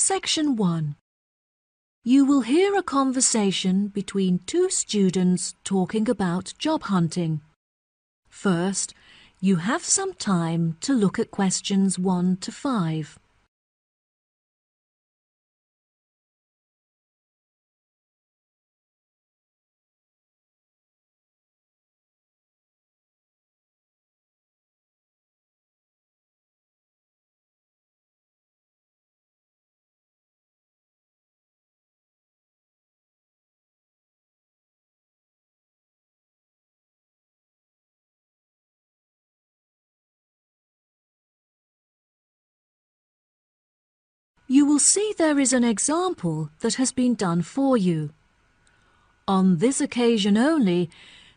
Section 1. You will hear a conversation between two students talking about job hunting. First, you have some time to look at questions 1 to 5. You will see there is an example that has been done for you. On this occasion only,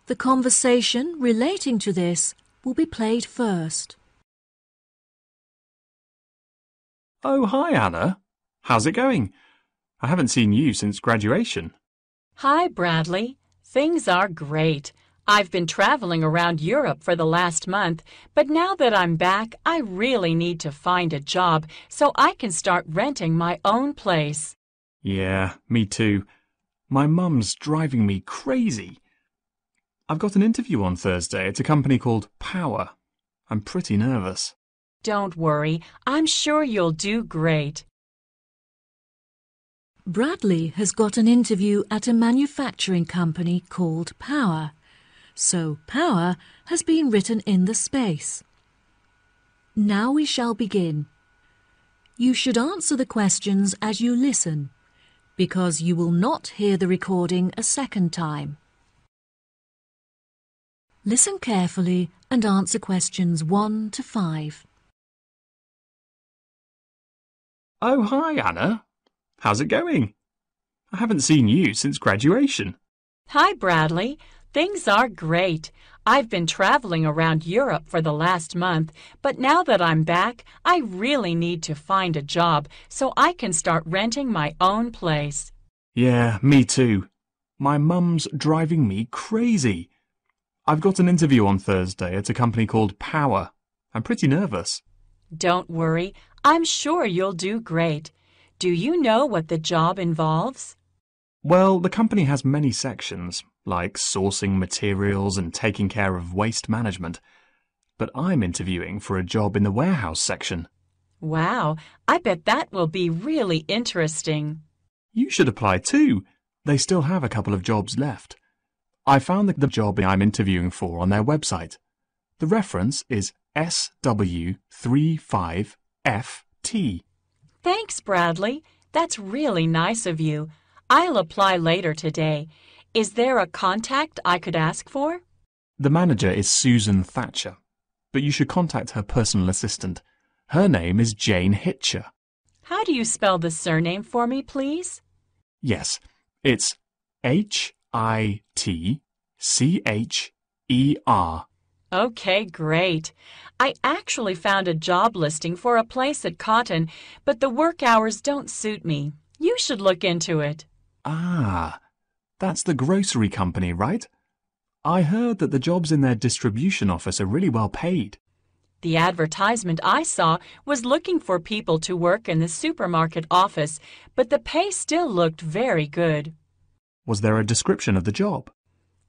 the conversation relating to this will be played first. Oh, hi, Anna. How's it going? I haven't seen you since graduation. Hi, Bradley. Things are great. I've been traveling around Europe for the last month, but now that I'm back, I really need to find a job so I can start renting my own place. Yeah, me too. My mum's driving me crazy. I've got an interview on Thursday at a company called Power. I'm pretty nervous. Don't worry, I'm sure you'll do great. Bradley has got an interview at a manufacturing company called Power. So Power has been written in the space. Now we shall begin. You should answer the questions as you listen, because you will not hear the recording a second time. Listen carefully and answer questions 1 to 5. Oh, hi, Anna. How's it going? I haven't seen you since graduation. Hi, Bradley. Things are great. I've been traveling around Europe for the last month, but now that I'm back, I really need to find a job so I can start renting my own place. Yeah, me too. My mum's driving me crazy. I've got an interview on Thursday at a company called Power. I'm pretty nervous. Don't worry, I'm sure you'll do great. Do you know what the job involves? Well, the company has many sections, like sourcing materials and taking care of waste management. But I'm interviewing for a job in the warehouse section. Wow, I bet that will be really interesting. You should apply too. They still have a couple of jobs left. I found the job I'm interviewing for on their website. The reference is SW35FT. Thanks, Bradley. That's really nice of you. I'll apply later today. Is there a contact I could ask for? The manager is Susan Thatcher, but you should contact her personal assistant. Her name is Jane Hitcher. How do you spell the surname for me, please? Yes, it's Hitcher. Okay, great. I actually found a job listing for a place at Cotton, but the work hours don't suit me. You should look into it. Ah, that's the grocery company, right? I heard that the jobs in their distribution office are really well paid. The advertisement I saw was looking for people to work in the supermarket office, but the pay still looked very good. Was there a description of the job?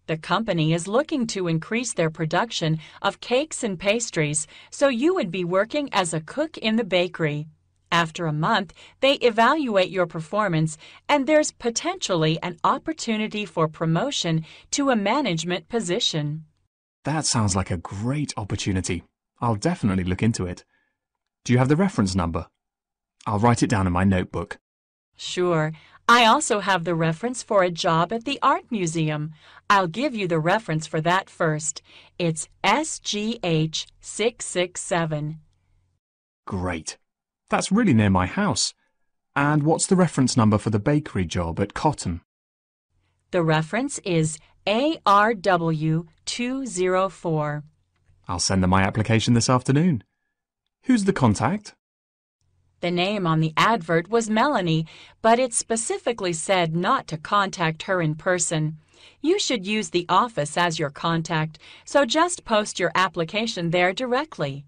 The company is looking to increase their production of cakes and pastries, so you would be working as a cook in the bakery. After a month, they evaluate your performance, and there's potentially an opportunity for promotion to a management position. That sounds like a great opportunity. I'll definitely look into it. Do you have the reference number? I'll write it down in my notebook. Sure. I also have the reference for a job at the art museum. I'll give you the reference for that first. It's SGH667. Great. That's really near my house. And what's the reference number for the bakery job at Cotton? The reference is ARW204. I'll send them my application this afternoon. Who's the contact? The name on the advert was Melanie, but it specifically said not to contact her in person. You should use the office as your contact, so just post your application there directly.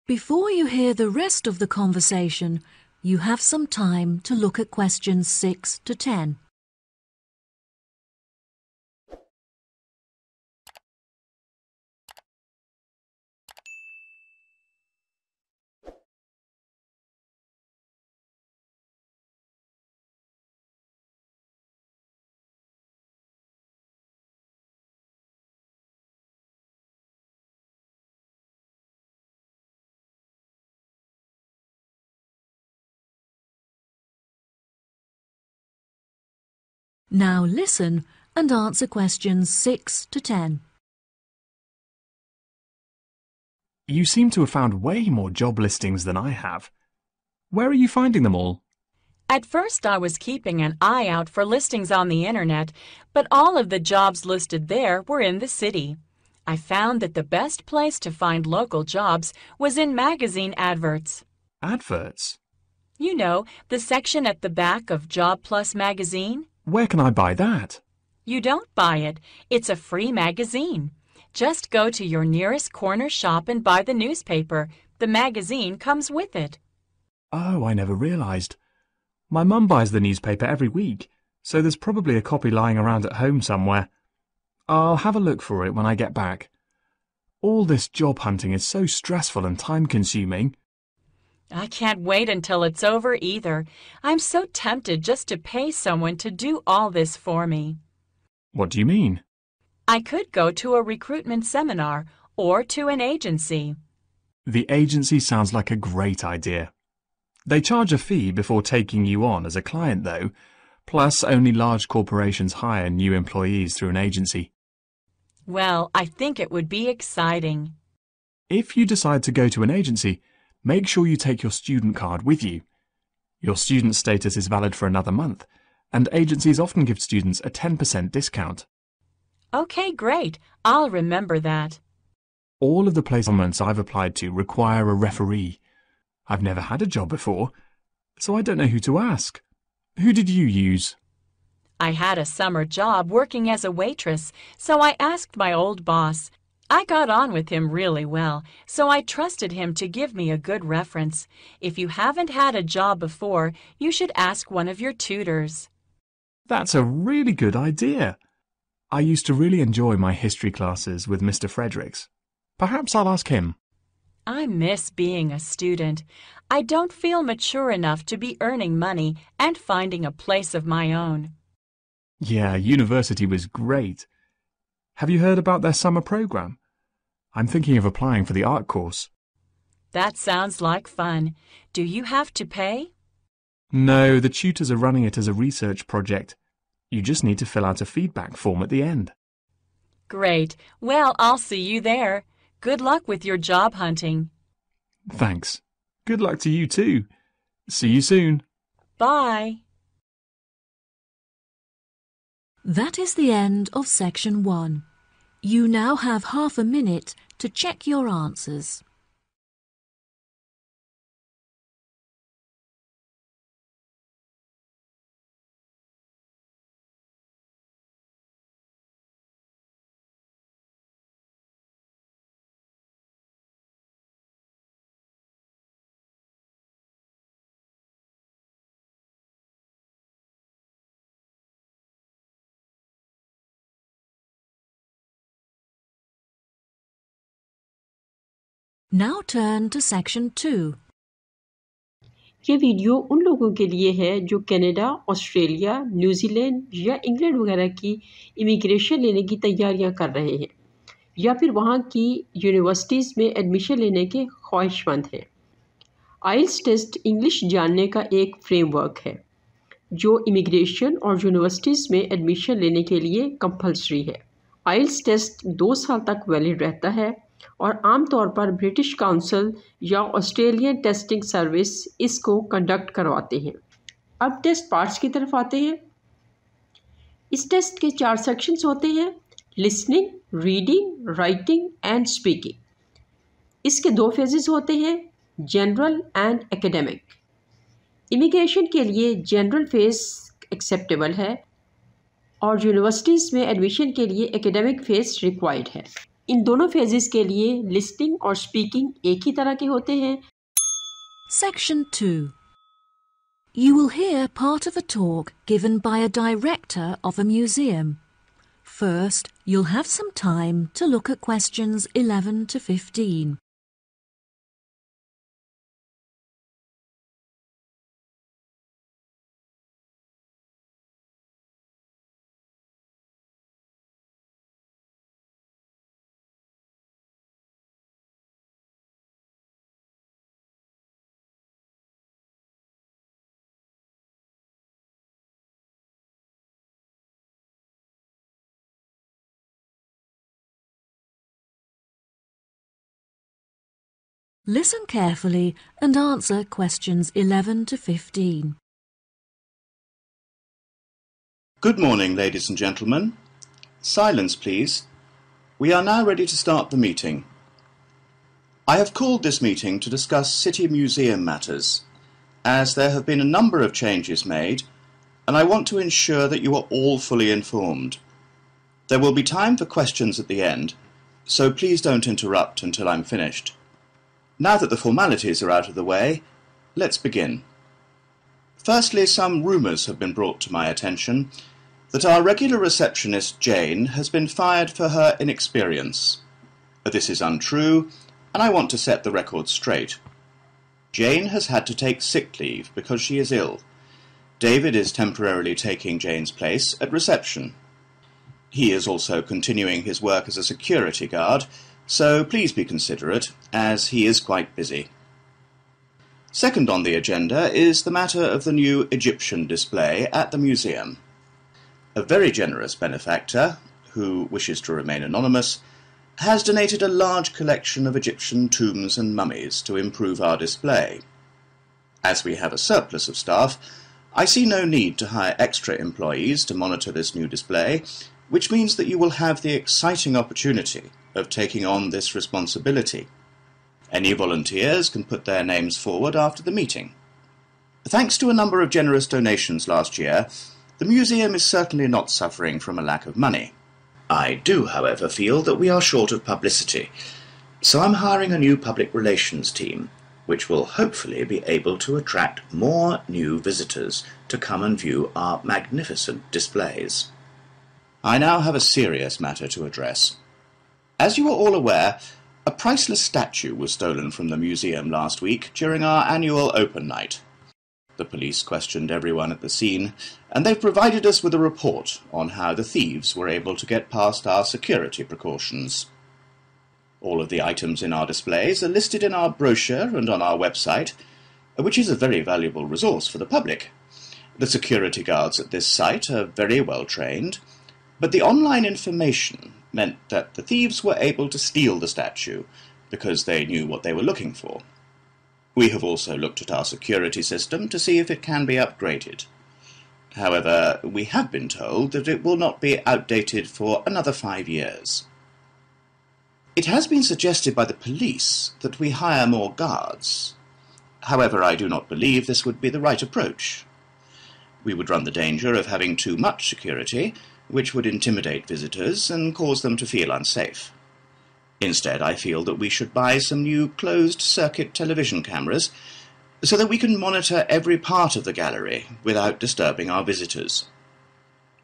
Before you hear the rest of the conversation, you have some time to look at questions 6 to 10. Now listen and answer questions 6 to 10. You seem to have found way more job listings than I have. Where are you finding them all? At first, I was keeping an eye out for listings on the internet, but all of the jobs listed there were in the city. I found that the best place to find local jobs was in magazine adverts. Adverts? You know, the section at the back of Job Plus magazine? Where can I buy that? You don't buy it. It's a free magazine. Just go to your nearest corner shop and buy the newspaper. The magazine comes with it. Oh, I never realised. My mum buys the newspaper every week, so there's probably a copy lying around at home somewhere. I'll have a look for it when I get back. All this job hunting is so stressful and time-consuming. I can't wait until it's over either. I'm so tempted just to pay someone to do all this for me. What do you mean? I could go to a recruitment seminar or to an agency. The agency sounds like a great idea. They charge a fee before taking you on as a client, though, plus only large corporations hire new employees through an agency. Well, I think it would be exciting. If you decide to go to an agency, make sure you take your student card with you. Your student status is valid for another month, and agencies often give students a 10% discount. Okay, great. I'll remember that. All of the placements I've applied to require a referee. I've never had a job before, so I don't know who to ask. Who did you use? I had a summer job working as a waitress, so I asked my old boss. I got on with him really well, so I trusted him to give me a good reference. If you haven't had a job before, you should ask one of your tutors. That's a really good idea. I used to really enjoy my history classes with Mr. Fredericks. Perhaps I'll ask him. I miss being a student. I don't feel mature enough to be earning money and finding a place of my own. Yeah, university was great. Have you heard about their summer program? I'm thinking of applying for the art course. That sounds like fun. Do you have to pay? No, the tutors are running it as a research project. You just need to fill out a feedback form at the end. Great. Well, I'll see you there. Good luck with your job hunting. Thanks. Good luck to you too. See you soon. Bye. That is the end of section 1. You now have half a minute to check your answers. Now turn to section 2. ये video उन लोगों के लिए है जो Canada, Australia, New Zealand या England वगैरह की इमिग्रेशन लेने की तैयारियां कर रहे हैं या फिर वहां की यूनिवर्सिटीज़ में एडमिशन लेने के ख्वाहिशमंद हैं। आइल्स टेस्ट इंग्लिश जानने का एक फ्रेमवर्क है जो इमिग्रेशन और यूनिवर्सिटीज़ में एडमिशन लेने के लिए कंपल्सरी है। आइल्स टेस्ट 2 साल तक वैलिड रहता है और आमतौर पर ब्रिटिश काउंसिल या ऑस्ट्रेलियन टेस्टिंग सर्विस इसको कंडक्ट करवाते हैं। अब टेस्ट पार्ट्स की तरफ आते हैं। इस टेस्ट के 4 सेक्शंस होते हैं: listening, reading, writing and speaking. इसके 2 फेजेस होते हैं: जनरल एंड एकेडमिक। इमिग्रेशन के लिए जनरल फेज एक्सेप्टेबल है और यूनिवर्सिटीज़ में एडमिशन के लिए एकेडमिक फेज रिक्वायर्ड है। इन दोनों फेजेस के लिए लिस्टिंग और स्पीकिंग एक ही तरह के होते हैं। Section 2. You will hear part of a talk given by a director of a museum. First, you'll have some time to look at questions 11 to 15. Listen carefully and answer questions 11 to 15. Good morning, ladies and gentlemen. Silence, please. We are now ready to start the meeting. I have called this meeting to discuss City Museum matters, as there have been a number of changes made, and I want to ensure that you are all fully informed. There will be time for questions at the end, so please don't interrupt until I'm finished. Now that the formalities are out of the way, let's begin. Firstly, some rumours have been brought to my attention that our regular receptionist, Jane, has been fired for her inexperience. This is untrue, and I want to set the record straight. Jane has had to take sick leave because she is ill. David is temporarily taking Jane's place at reception. He is also continuing his work as a security guard, so please be considerate, as he is quite busy. Second on the agenda is the matter of the new Egyptian display at the museum. A very generous benefactor, who wishes to remain anonymous, has donated a large collection of Egyptian tombs and mummies to improve our display. As we have a surplus of staff, I see no need to hire extra employees to monitor this new display, which means that you will have the exciting opportunity of taking on this responsibility. Any volunteers can put their names forward after the meeting. Thanks to a number of generous donations last year, the museum is certainly not suffering from a lack of money. I do, however, feel that we are short of publicity, so I'm hiring a new public relations team, which will hopefully be able to attract more new visitors to come and view our magnificent displays. I now have a serious matter to address. As you are all aware, a priceless statue was stolen from the museum last week during our annual open night. The police questioned everyone at the scene, and they've provided us with a report on how the thieves were able to get past our security precautions. All of the items in our displays are listed in our brochure and on our website, which is a very valuable resource for the public. The security guards at this site are very well trained, but the online information meant that the thieves were able to steal the statue because they knew what they were looking for. We have also looked at our security system to see if it can be upgraded. However, we have been told that it will not be outdated for another 5 years. It has been suggested by the police that we hire more guards. However, I do not believe this would be the right approach. We would run the danger of having too much security, which would intimidate visitors and cause them to feel unsafe. Instead, I feel that we should buy some new closed-circuit television cameras so that we can monitor every part of the gallery without disturbing our visitors.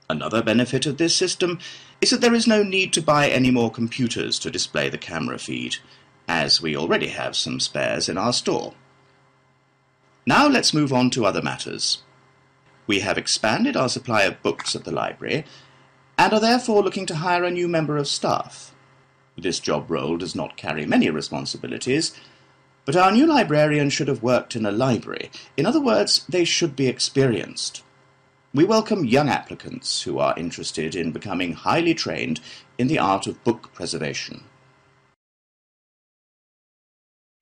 Another benefit of this system is that there is no need to buy any more computers to display the camera feed, as we already have some spares in our store. Now let's move on to other matters. We have expanded our supply of books at the library, and are therefore looking to hire a new member of staff. This job role does not carry many responsibilities, but our new librarian should have worked in a library. In other words, they should be experienced. We welcome young applicants who are interested in becoming highly trained in the art of book preservation.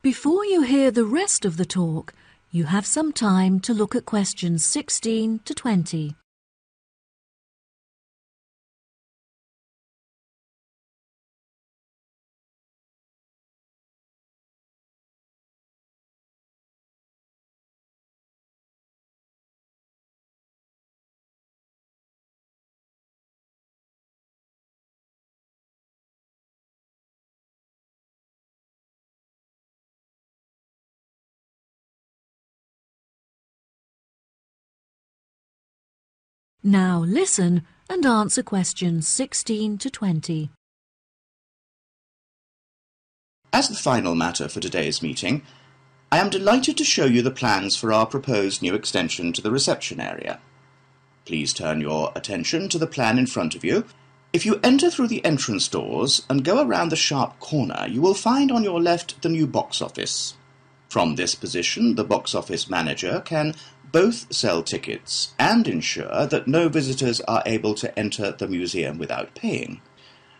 Before you hear the rest of the talk, you have some time to look at questions 16 to 20. Now listen and answer questions 16 to 20. As the final matter for today's meeting, I am delighted to show you the plans for our proposed new extension to the reception area. Please turn your attention to the plan in front of you. If you enter through the entrance doors and go around the sharp corner, you will find on your left the new box office. From this position, the box office manager can both sell tickets and ensure that no visitors are able to enter the museum without paying.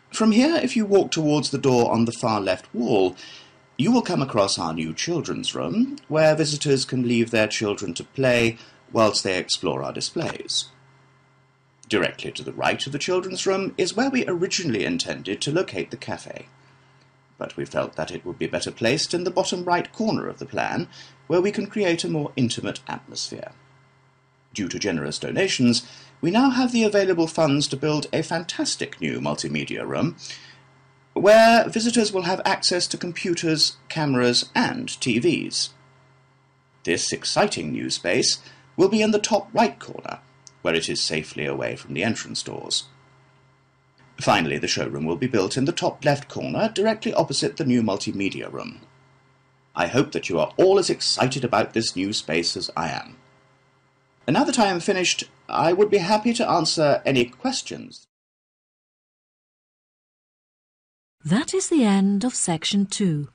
From here, if you walk towards the door on the far left wall, you will come across our new children's room, where visitors can leave their children to play whilst they explore our displays. Directly to the right of the children's room is where we originally intended to locate the cafe, but we felt that it would be better placed in the bottom right corner of the plan, where we can create a more intimate atmosphere. Due to generous donations, we now have the available funds to build a fantastic new multimedia room, where visitors will have access to computers, cameras, and TVs. This exciting new space will be in the top right corner, where it is safely away from the entrance doors. Finally, the showroom will be built in the top left corner, directly opposite the new multimedia room. I hope that you are all as excited about this new space as I am. And now that I am finished, I would be happy to answer any questions. That is the end of section 2.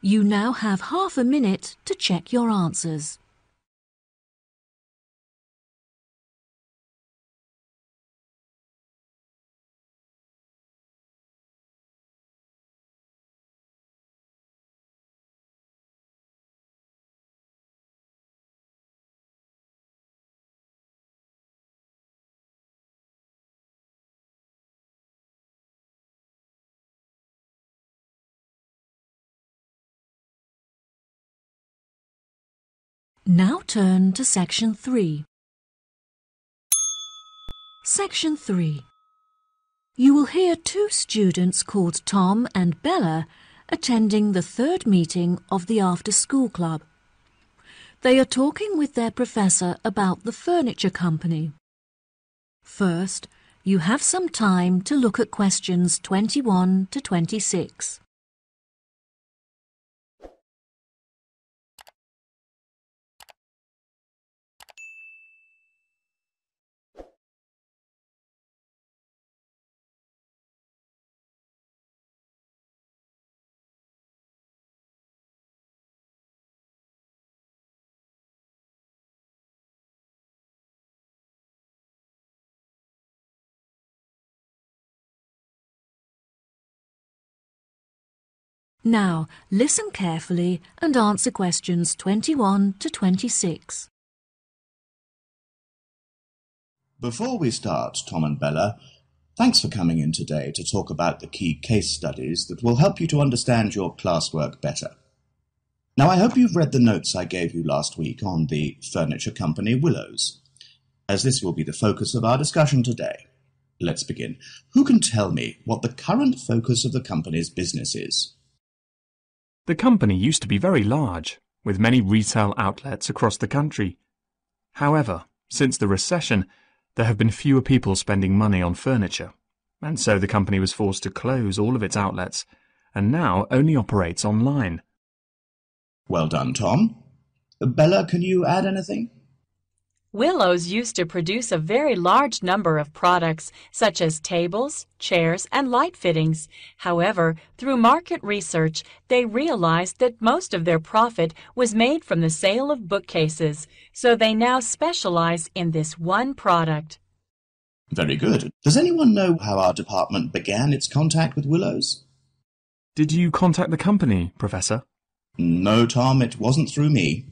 You now have half a minute to check your answers. Now turn to section 3. Section 3. You will hear 2 students called Tom and Bella attending the 3rd meeting of the after-school club. They are talking with their professor about the furniture company. First, you have some time to look at questions 21 to 26. Now, listen carefully and answer questions 21 to 26. Before we start, Tom and Bella, thanks for coming in today to talk about the key case studies that will help you to understand your classwork better. Now, I hope you've read the notes I gave you last week on the furniture company Willows, as this will be the focus of our discussion today. Let's begin. Who can tell me what the current focus of the company's business is? The company used to be very large, with many retail outlets across the country. However, since the recession, there have been fewer people spending money on furniture, and so the company was forced to close all of its outlets, and now only operates online. Well done, Tom. Bella, can you add anything? Willows used to produce a very large number of products, such as tables, chairs, and light fittings. However, through market research, they realized that most of their profit was made from the sale of bookcases, so they now specialize in this one product. Very good. Does anyone know how our department began its contact with Willows? Did you contact the company, Professor? No, Tom, it wasn't through me.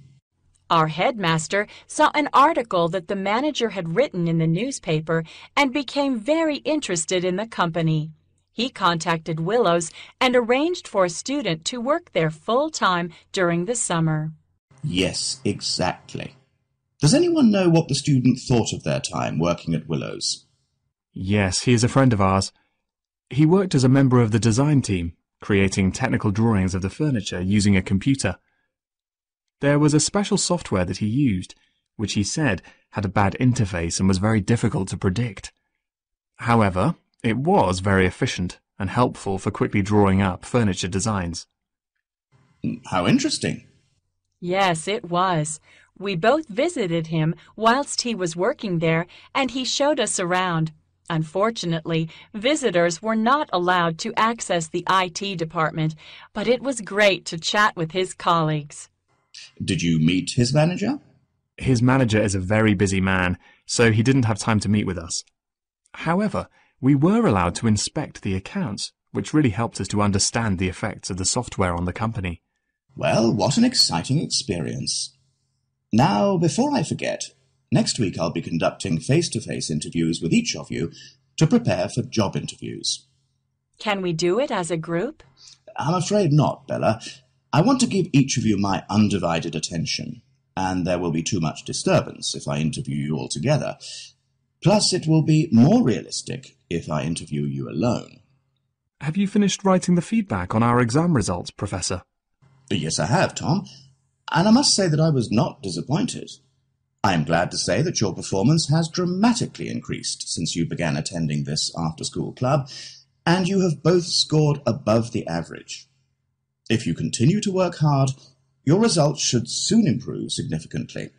Our headmaster saw an article that the manager had written in the newspaper and became very interested in the company. He contacted Willows and arranged for a student to work there full-time during the summer. Yes, exactly. Does anyone know what the student thought of their time working at Willows? Yes, he is a friend of ours. He worked as a member of the design team, creating technical drawings of the furniture using a computer. There was a special software that he used, which he said had a bad interface and was very difficult to predict. However, it was very efficient and helpful for quickly drawing up furniture designs. How interesting. Yes, it was. We both visited him whilst he was working there, and he showed us around. Unfortunately, visitors were not allowed to access the IT department, but it was great to chat with his colleagues. Did you meet his manager? His manager is a very busy man, so he didn't have time to meet with us. However, we were allowed to inspect the accounts, which really helped us to understand the effects of the software on the company. Well, what an exciting experience. Now, before I forget, next week I'll be conducting face-to-face interviews with each of you to prepare for job interviews. Can we do it as a group? I'm afraid not, Bella. I want to give each of you my undivided attention, and there will be too much disturbance if I interview you all together. Plus, it will be more realistic if I interview you alone. Have you finished writing the feedback on our exam results, Professor? Yes, I have, Tom, and I must say that I was not disappointed. I am glad to say that your performance has dramatically increased since you began attending this after-school club, and you have both scored above the average. If you continue to work hard, your results should soon improve significantly.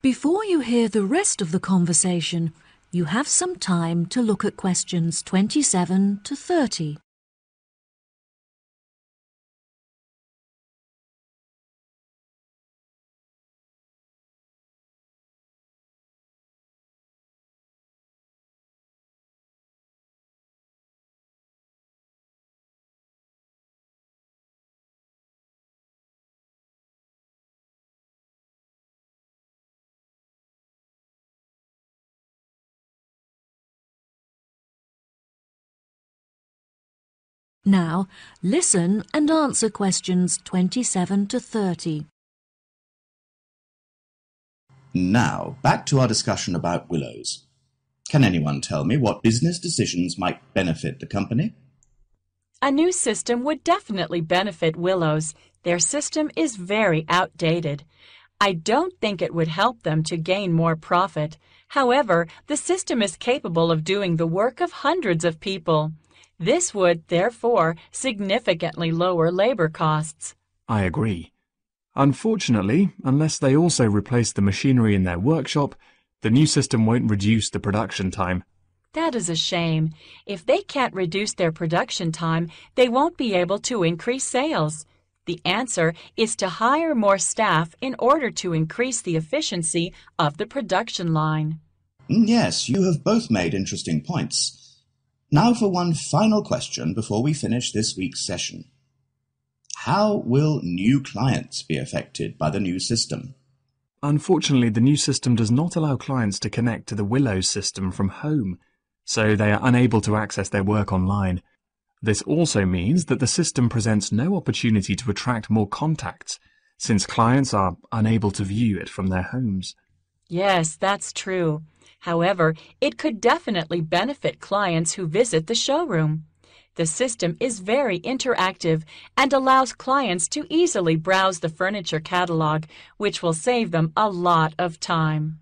Before you hear the rest of the conversation, you have some time to look at questions 27 to 30. Now, listen and answer questions 27 to 30. Now, back to our discussion about willows. Can anyone tell me what business decisions might benefit the company? A new system would definitely benefit Willows. Their system is very outdated. I don't think it would help them to gain more profit. However, the system is capable of doing the work of hundreds of people. This would, therefore, significantly lower labor costs. I agree. Unfortunately, unless they also replace the machinery in their workshop, the new system won't reduce the production time. That is a shame. If they can't reduce their production time, they won't be able to increase sales. The answer is to hire more staff in order to increase the efficiency of the production line. Yes, you have both made interesting points. Now for one final question before we finish this week's session. How will new clients be affected by the new system? Unfortunately, the new system does not allow clients to connect to the Willows system from home, so they are unable to access their work online. This also means that the system presents no opportunity to attract more contacts, since clients are unable to view it from their homes. Yes, that's true. However, it could definitely benefit clients who visit the showroom. The system is very interactive and allows clients to easily browse the furniture catalog, which will save them a lot of time.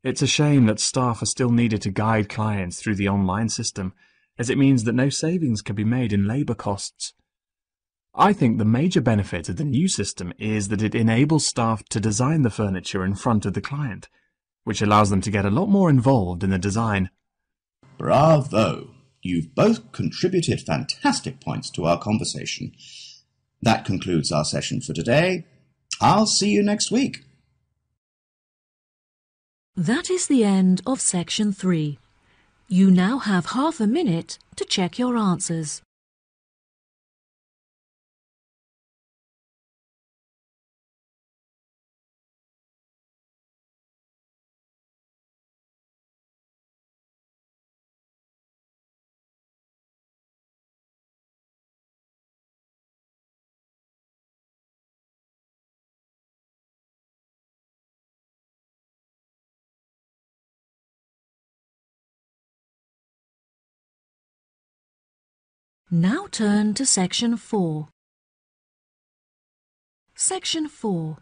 It's a shame that staff are still needed to guide clients through the online system, as it means that no savings can be made in labor costs. I think the major benefit of the new system is that it enables staff to design the furniture in front of the client, which allows them to get a lot more involved in the design. Bravo! You've both contributed fantastic points to our conversation. That concludes our session for today. I'll see you next week. That is the end of section 3. You now have half a minute to check your answers. Now turn to section 4. Section 4.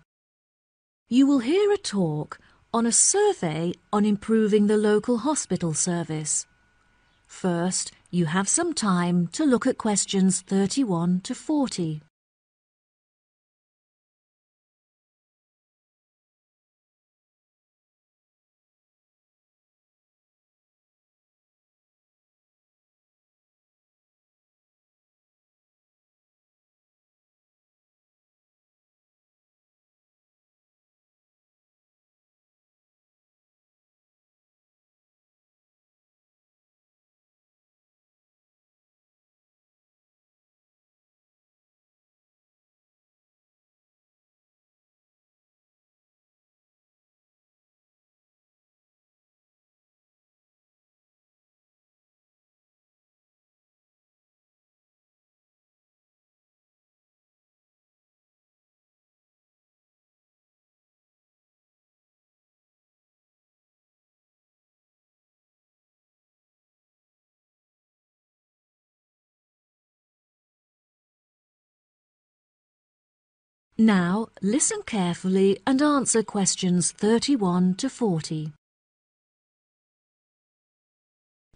You will hear a talk on a survey on improving the local hospital service. First, you have some time to look at questions 31 to 40. Now, listen carefully and answer questions 31 to 40.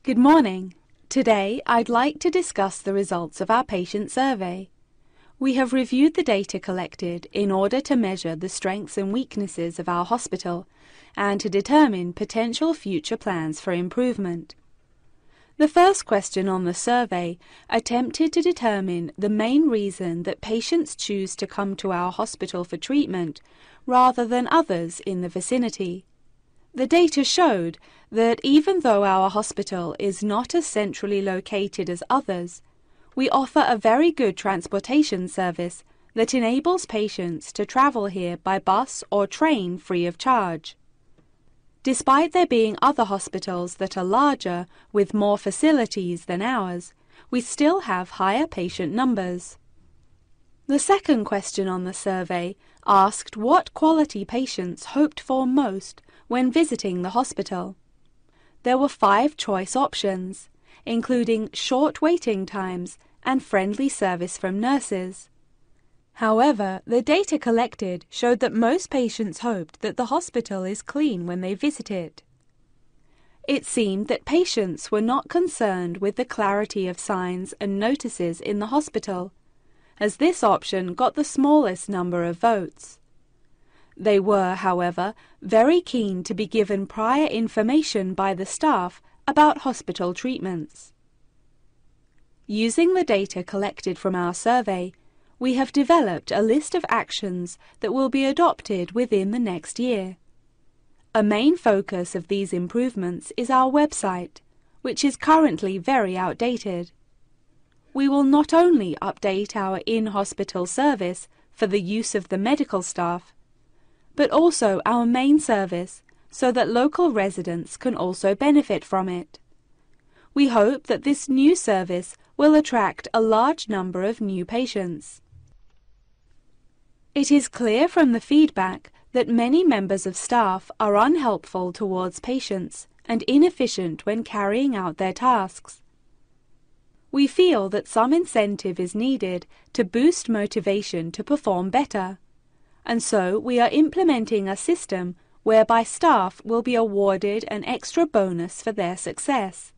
Good morning. Today, I'd like to discuss the results of our patient survey. We have reviewed the data collected in order to measure the strengths and weaknesses of our hospital and to determine potential future plans for improvement. The first question on the survey attempted to determine the main reason that patients choose to come to our hospital for treatment rather than others in the vicinity. The data showed that even though our hospital is not as centrally located as others, we offer a very good transportation service that enables patients to travel here by bus or train free of charge. Despite there being other hospitals that are larger with more facilities than ours, we still have higher patient numbers. The second question on the survey asked what quality patients hoped for most when visiting the hospital. There were 5 choice options, including short waiting times and friendly service from nurses. However, the data collected showed that most patients hoped that the hospital is clean when they visit it. It seemed that patients were not concerned with the clarity of signs and notices in the hospital, as this option got the smallest number of votes. They were, however, very keen to be given prior information by the staff about hospital treatments. Using the data collected from our survey, we have developed a list of actions that will be adopted within the next year. A main focus of these improvements is our website, which is currently very outdated. We will not only update our in-hospital service for the use of the medical staff, but also our main service so that local residents can also benefit from it. We hope that this new service will attract a large number of new patients. It is clear from the feedback that many members of staff are unhelpful towards patients and inefficient when carrying out their tasks. We feel that some incentive is needed to boost motivation to perform better, and so we are implementing a system whereby staff will be awarded an extra bonus for their success.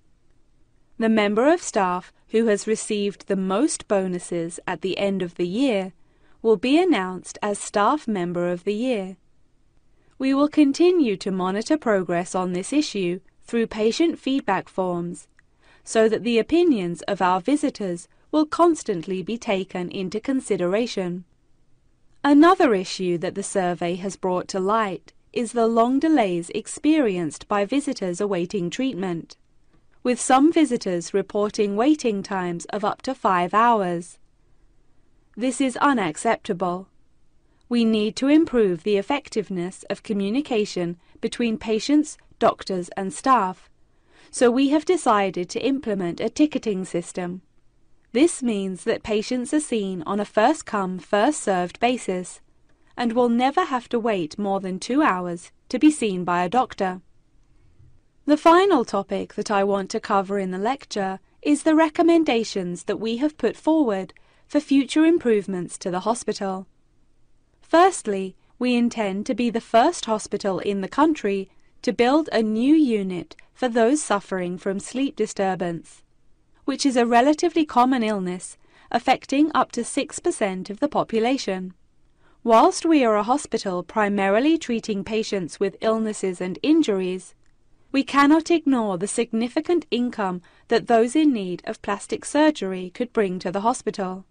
The member of staff who has received the most bonuses at the end of the year will be announced as Staff Member of the Year. We will continue to monitor progress on this issue through patient feedback forms, so that the opinions of our visitors will constantly be taken into consideration. Another issue that the survey has brought to light is the long delays experienced by visitors awaiting treatment, with some visitors reporting waiting times of up to 5 hours. This is unacceptable. We need to improve the effectiveness of communication between patients, doctors and staff, so we have decided to implement a ticketing system. This means that patients are seen on a first-come, first-served basis and will never have to wait more than 2 hours to be seen by a doctor. The final topic that I want to cover in the lecture is the recommendations that we have put forward for future improvements to the hospital. Firstly, We intend to be the first hospital in the country to build a new unit for those suffering from sleep disturbance, which is a relatively common illness affecting up to 6% of the population. Whilst we are a hospital primarily treating patients with illnesses and injuries, we cannot ignore the significant income that those in need of plastic surgery could bring to the hospital.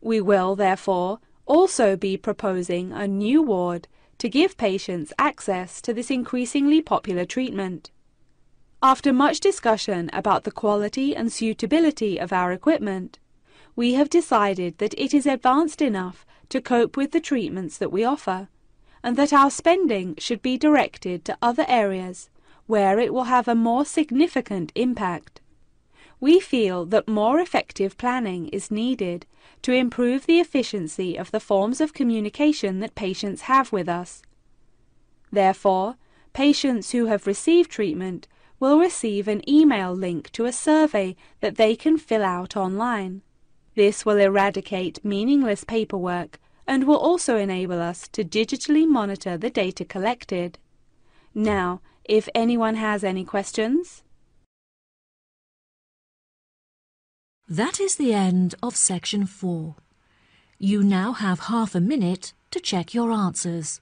We will, therefore, also be proposing a new ward to give patients access to this increasingly popular treatment. After much discussion about the quality and suitability of our equipment, we have decided that it is advanced enough to cope with the treatments that we offer, and that our spending should be directed to other areas where it will have a more significant impact. We feel that more effective planning is needed to improve the efficiency of the forms of communication that patients have with us. Therefore, patients who have received treatment will receive an email link to a survey that they can fill out online. This will eradicate meaningless paperwork and will also enable us to digitally monitor the data collected. Now, if anyone has any questions. That is the end of section 4. You now have half a minute to check your answers.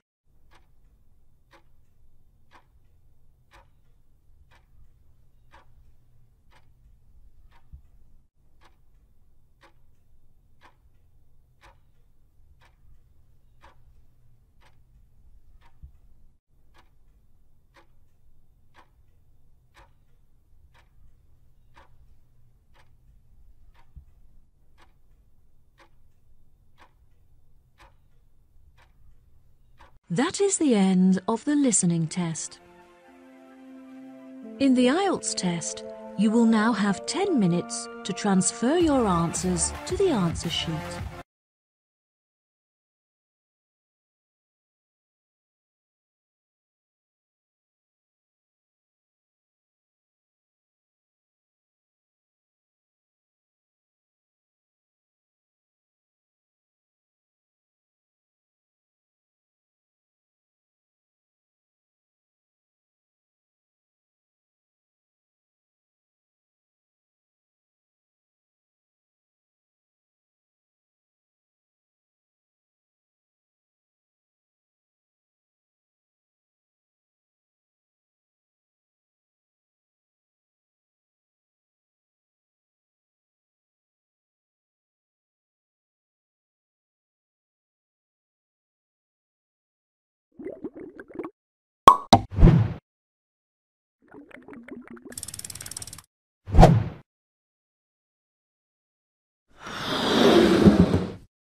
That is the end of the listening test. In the Ielts test, you will now have 10 minutes to transfer your answers to the answer sheet.